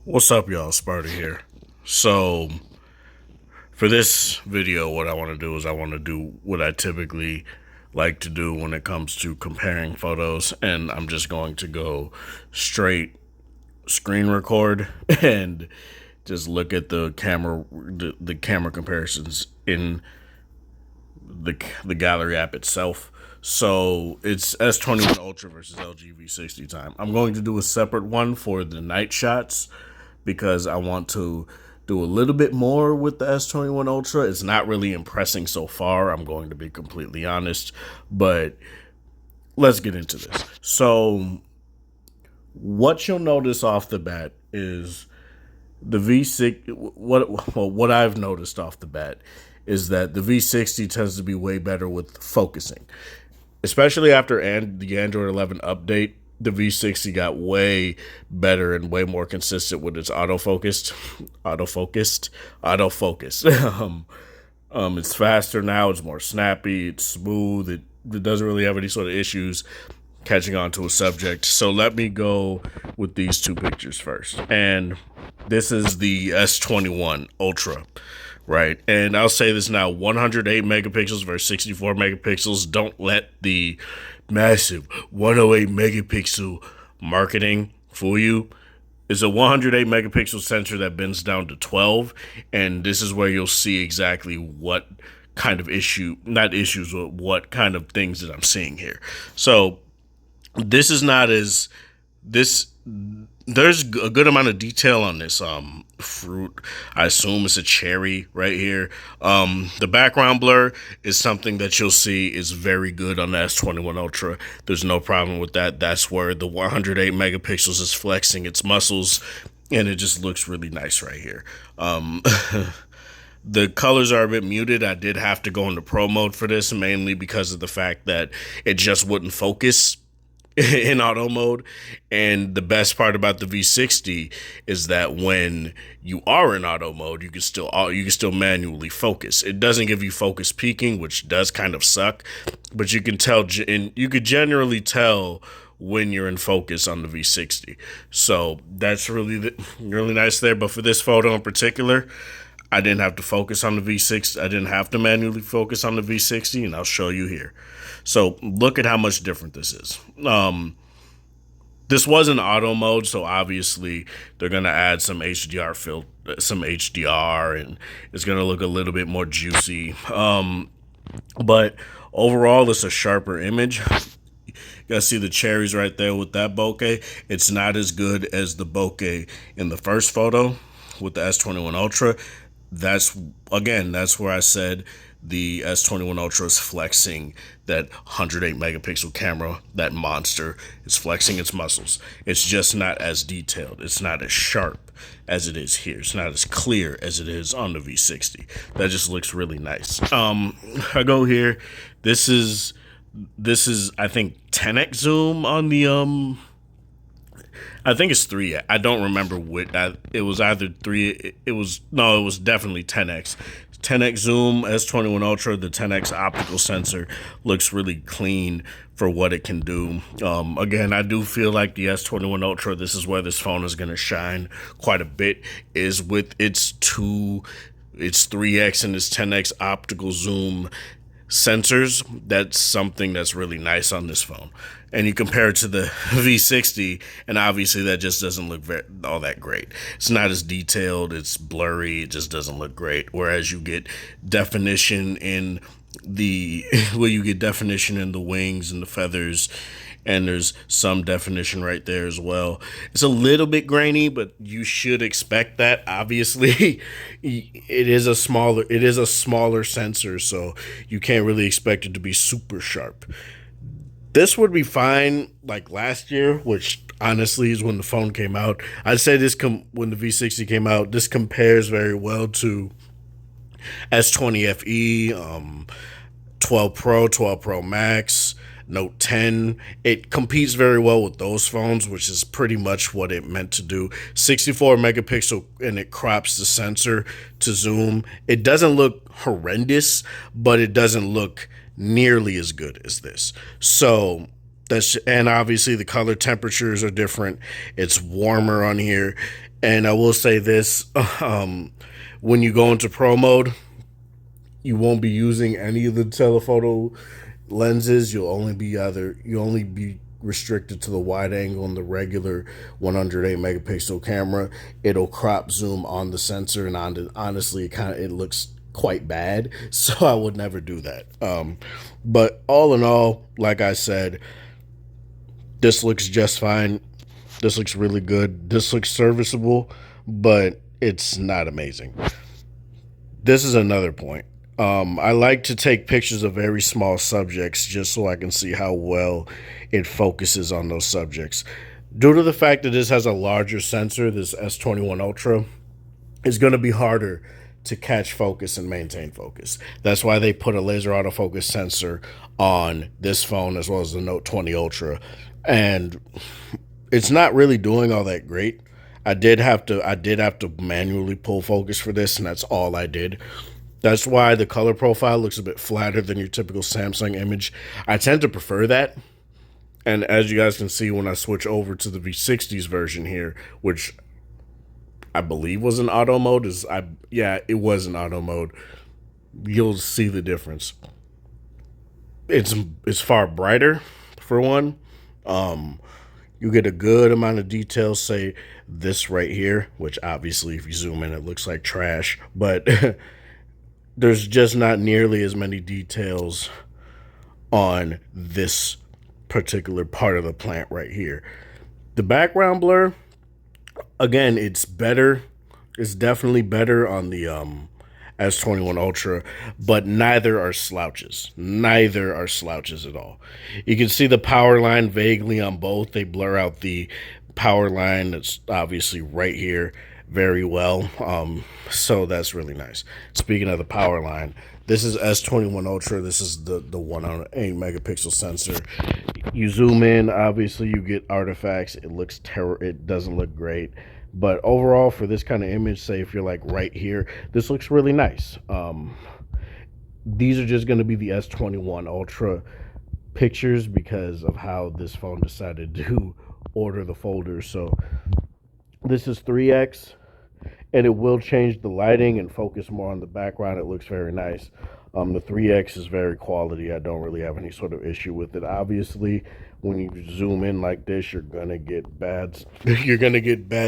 What's up, y'all? Sparta here. So, for this video, what I want to do is I want to do what I typically like to do when it comes to comparing photos, and I'm just going to go straight screen record and just look at the camera comparisons in the gallery app itself. So it's S21 Ultra versus LG V60 time. I'm going to do a separate one for the night shots because I want to do a little bit more with the S21 Ultra. It's not really impressing so far, I'm going to be completely honest, but let's get into this. So what you'll notice off the bat is the V6. What I've noticed off the bat is that the V60 tends to be way better with focusing, especially after the Android 11 update. The V60 got way better and way more consistent with its autofocus. It's faster now. It's more snappy. It's smooth. It doesn't really have any sort of issues catching on to a subject. So let me go with these two pictures first. And this is the S21 Ultra, right? And I'll say this now, 108 megapixels versus 64 megapixels. Don't let the massive 108 megapixel marketing fool you. It's a 108 megapixel sensor that bends down to 12, and this is where you'll see exactly what kind of not issues, but what kind of things that I'm seeing here. So this is not as this there's a good amount of detail on this fruit. I assume it's a cherry right here. The background blur is something that you'll see is very good on the S21 Ultra. There's no problem with that. That's where the 108 megapixels is flexing its muscles, and it just looks really nice right here. The colors are a bit muted. I did have to go into pro mode for this, mainly because of the fact that it just wouldn't focus in auto mode. And the best part about the V60 is that when you are in auto mode, you can still manually focus. It doesn't give you focus peaking, which does kind of suck, but you can tell, and you could generally tell when you're in focus on the V60. So that's really nice there. But for this photo in particular, I didn't have to focus on the V60. I didn't have to manually focus on the V60, and I'll show you here. So look at how much different this is. This was in auto mode, so obviously they're gonna add some HDR, and it's gonna look a little bit more juicy. But overall, it's a sharper image. You guys see the cherries right there with that bokeh. It's not as good as the bokeh in the first photo with the S21 Ultra. That's where I said the S21 Ultra is flexing that 108 megapixel camera. That monster is flexing its muscles. It's just not as detailed. It's not as sharp as it is here. It's not as clear as it is on the V60. That just looks really nice. I go here. This is I think 10x zoom on the I think it's 3. I don't remember what. It was either 3. It was definitely 10x. 10x zoom, S21 Ultra. The 10x optical sensor looks really clean for what it can do. Again, I do feel like the S21 Ultra, this is where this phone is going to shine quite a bit, is with its 3x and its 10x optical zoom sensors. That's something that's really nice on this phone. And you compare it to the V60, and obviously that just doesn't look all that great. It's not as detailed. It's blurry. It just doesn't look great. Whereas you get definition in the definition in the wings and the feathers, and there's some definition right there as well. It's a little bit grainy, but you should expect that. Obviously, it is a smaller sensor, so you can't really expect it to be super sharp. This would be fine like last year, which honestly is when the phone came out. I'd say when the V60 came out, this compares very well to S20 FE, 12 Pro, 12 Pro Max, Note 10. It competes very well with those phones, which is pretty much what it meant to do. 64 megapixel, and it crops the sensor to zoom. It doesn't look horrendous, but it doesn't look nearly as good as this. So And obviously the color temperatures are different. It's warmer on here. And I will say this, when you go into pro mode, you won't be using any of the telephoto lenses. You only be restricted to the wide angle and the regular 108 megapixel camera. It'll crop zoom on the sensor, and honestly, it looks quite bad. So I would never do that. But all in all, like I said, this looks just fine. This looks really good. This looks serviceable, but it's not amazing. This is another point. I like to take pictures of very small subjects just so I can see how well it focuses on those subjects. Due to the fact that this has a larger sensor, this S21 Ultra, it's going to be harder to catch focus and maintain focus. That's why they put a laser autofocus sensor on this phone as well as the Note 20 Ultra. And it's not really doing all that great. I did have to manually pull focus for this, and that's all I did. That's why the color profile looks a bit flatter than your typical Samsung image. I tend to prefer that. And as you guys can see when I switch over to the V60's version here, which I believe was in auto mode, yeah, it was in auto mode. You'll see the difference. It's far brighter for one. Um, you get a good amount of details, say this right here, which obviously if you zoom in it looks like trash, but there's just not nearly as many details on this particular part of the plant right here. The background blur, again, it's better. It's definitely better on the S21 Ultra, but neither are slouches. Neither are slouches at all. You can see the power line vaguely on both. They blur out the power line that's obviously right here very well. So that's really nice. Speaking of the power line, this is S21 Ultra. This is the 108 megapixel sensor. You zoom in, obviously you get artifacts. It doesn't look great. But overall, for this kind of image, say if you're like right here, this looks really nice. These are just going to be the S21 Ultra pictures because of how this phone decided to order the folders. So this is 3x, and it will change the lighting and focus more on the background. It looks very nice. The 3x is very quality. I don't really have any sort of issue with it. Obviously, when you zoom in like this, you're gonna get bad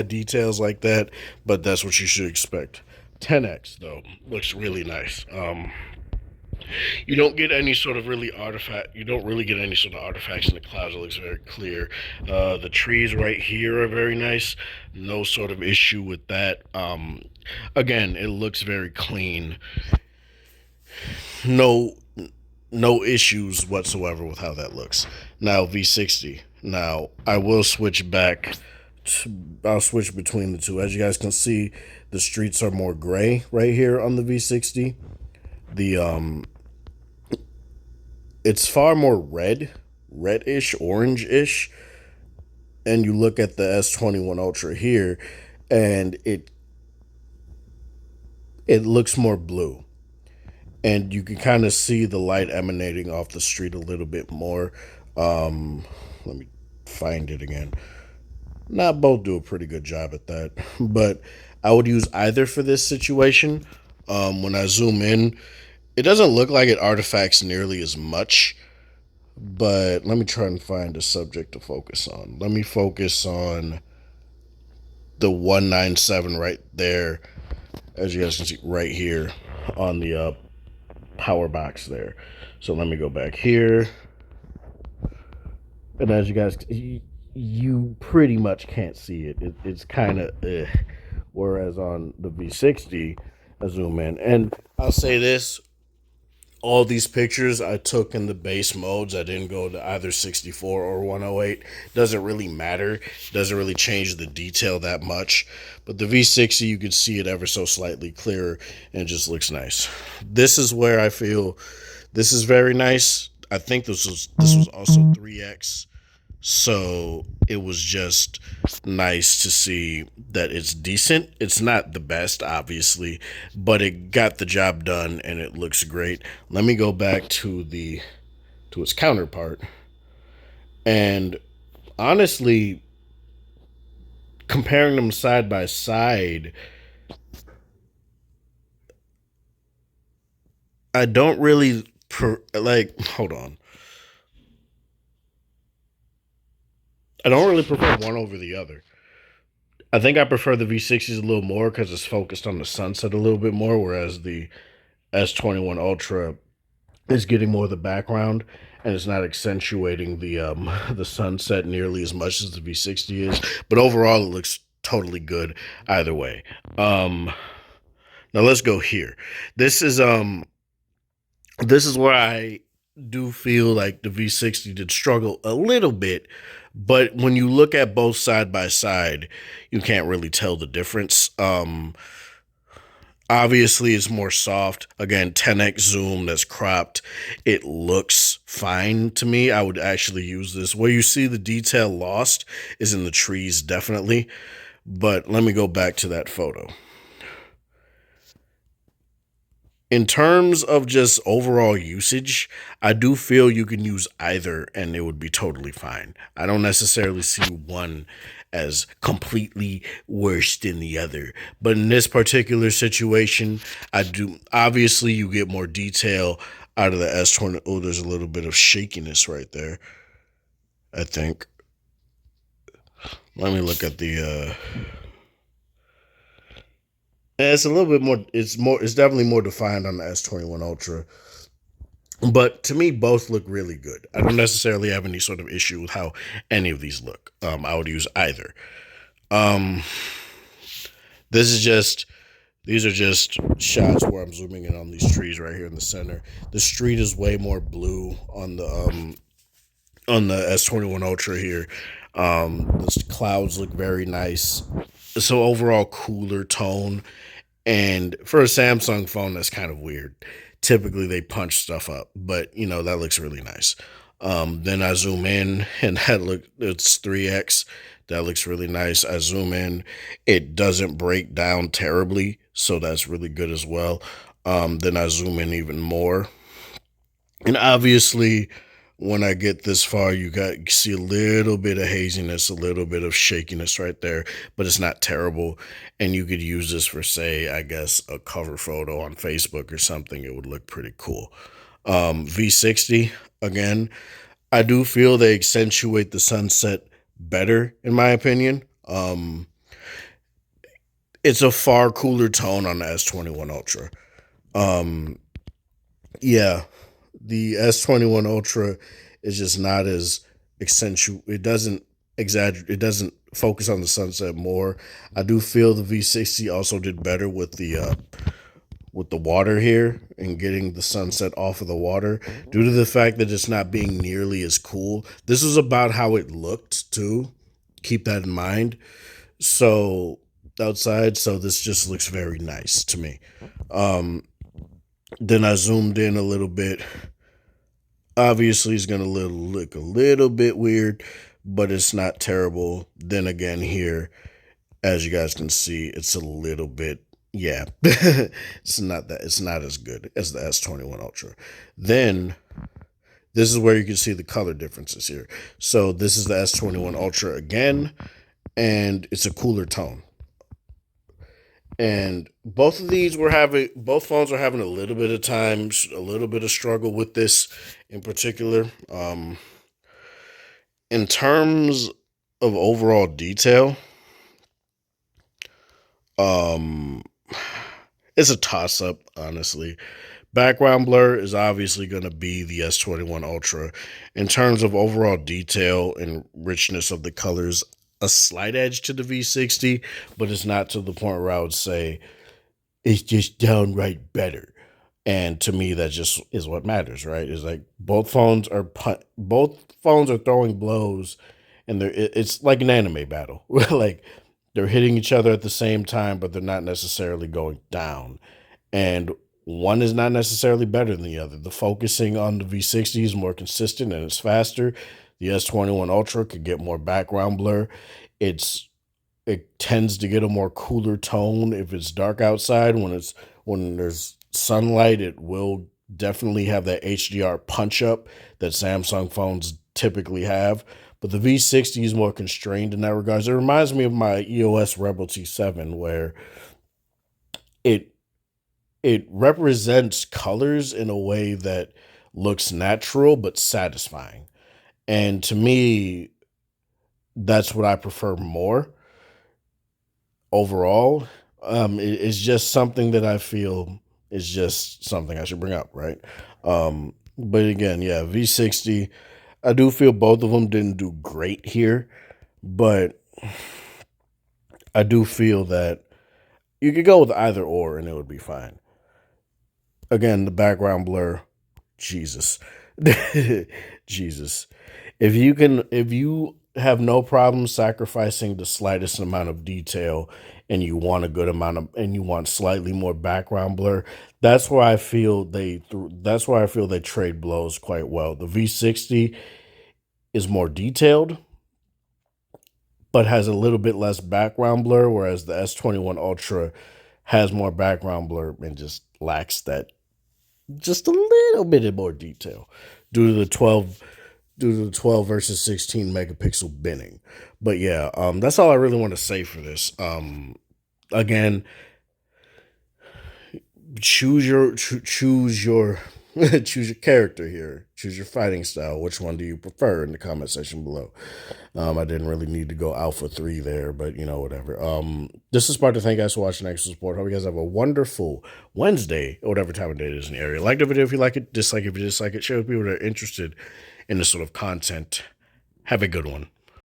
details like that, but that's what you should expect. 10x though looks really nice. You don't get any sort of really artifact. You don't really get any sort of artifacts in the clouds. It looks very clear. The trees right here are very nice. No sort of issue with that. Again, it looks very clean. No, no issues whatsoever with how that looks. Now V60. Now I will switch back. I'll switch between the two. As you guys can see, the streets are more gray right here on the V60. The it's far more reddish, orange-ish. And you look at the S21 Ultra here, and it looks more blue. And you can kind of see the light emanating off the street a little bit more. Let me find it again. Not both do a pretty good job at that, but I would use either for this situation. When I zoom in, it doesn't look like it artifacts nearly as much, but let me try and find a subject to focus on. Let me focus on the 197 right there, as you guys can see right here on the power box there. So let me go back here, and as you guys, you pretty much can't see it. It's kind of whereas on the V60, I zoom in, and I'll say this: all these pictures I took in the base modes. I didn't go to either 64 or 108. Doesn't really matter. Doesn't really change the detail that much. But the V60, you could see it ever so slightly clearer, and it just looks nice. This is where I feel this is very nice. I think this was also 3x. So it was just nice to see that it's decent. It's not the best, obviously, but it got the job done and it looks great. Let me go back to its counterpart, And honestly, comparing them side by side, I don't really like. Hold on, I don't really prefer one over the other. I think I prefer the V60s a little more because it's focused on the sunset a little bit more, whereas the S21 Ultra is getting more of the background and it's not accentuating the the sunset nearly as much as the V60 is. But overall, it looks totally good either way. Um, Now let's go here. This is um this is where I do feel like the V60 did struggle a little bit, but when you look at both side by side, you can't really tell the difference. Obviously, it's more soft. Again, 10x zoom that's cropped. It looks fine to me. I would actually use this. Where you see the detail lost is in the trees, definitely. But let me go back to that photo. In terms of just overall usage, I do feel you can use either and it would be totally fine. I don't necessarily see one as completely worse than the other. But in this particular situation, I do obviously you get more detail out of the S20. Oh, there's a little bit of shakiness right there, I think. Let me look at the it's a little bit more it's definitely more defined on the S21 Ultra. But to me, both look really good. I don't necessarily have any sort of issue with how any of these look. I would use either. Um, this is just these are just shots where I'm zooming in on these trees right here in the center. The street is way more blue on the S21 Ultra here. The clouds look very nice. So overall cooler tone. And for a Samsung phone, that's kind of weird. Typically, they punch stuff up, but that looks really nice. Then I zoom in, and it's 3x. That looks really nice. I zoom in, it doesn't break down terribly, so that's really good as well. Then I zoom in even more, and obviously, when I get this far, you see a little bit of haziness, a little bit of shakiness right there, but it's not terrible. And you could use this for, say, I guess, a cover photo on Facebook or something. It would look pretty cool. V60, again, I do feel they accentuate the sunset better, in my opinion. It's a far cooler tone on the S21 Ultra. Um, yeah, the S21 Ultra is just not as accentuate. It doesn't exaggerate. It doesn't focus on the sunset more. I do feel the V60 also did better with the water here and getting the sunset off of the water due to the fact that it's not being nearly as cool. This was about how it looked too. Keep that in mind. So outside, so this just looks very nice to me. Um, then I zoomed in a little bit. Obviously, it's going to look a little bit weird, but it's not terrible. Then again, here, as you guys can see, it's a little bit, yeah, it's not as good as the S21 Ultra. Then this is where you can see the color differences here. So this is the S21 Ultra again, and it's a cooler tone. And both phones are having a little bit of times, a little bit of struggle with this in particular. In terms of overall detail, um, it's a toss up, honestly. Background blur is obviously going to be the S21 Ultra. In terms of overall detail and richness of the colors, a slight edge to the V60, but it's not to the point where I would say it's just downright better. And to me, that just is what matters, right? Is like both phones are throwing blows, and it's like an anime battle. Like they're hitting each other at the same time, but they're not necessarily going down. And one is not necessarily better than the other. The focusing on the V60 is more consistent and it's faster. The S21 Ultra could get more background blur. It's it tends to get a more cooler tone if it's dark outside. When there's sunlight, it will definitely have that HDR punch up that Samsung phones typically have. But the V60 is more constrained in that regards. It reminds me of my EOS Rebel T7, where it it represents colors in a way that looks natural but satisfying. And to me, that's what I prefer more overall. It's just something that I feel is just something I should bring up, right? But again, yeah, V60. I do feel both of them didn't do great here, but I do feel that you could go with either or and it would be fine. Again, the background blur, Jesus. Jesus. If you have no problem sacrificing the slightest amount of detail and you want a good amount of and you want slightly more background blur, that's why I feel they trade blows quite well. The V60 is more detailed but has a little bit less background blur, whereas the S21 Ultra has more background blur and just lacks that just a little bit more detail due to the 12 versus 16 megapixel binning. But yeah, that's all I really want to say for this. Again, choose your choose your character here. Choose your fighting style. Which one do you prefer in the comment section below? I didn't really need to go Alpha 3 there, but whatever. This is Sparta. Thank you guys for watching Extra Support. Hope you guys have a wonderful Wednesday or whatever time of day it is in the area. Like the video if you like it, dislike if you dislike it, share with people that are interested in this sort of content. Have a good one.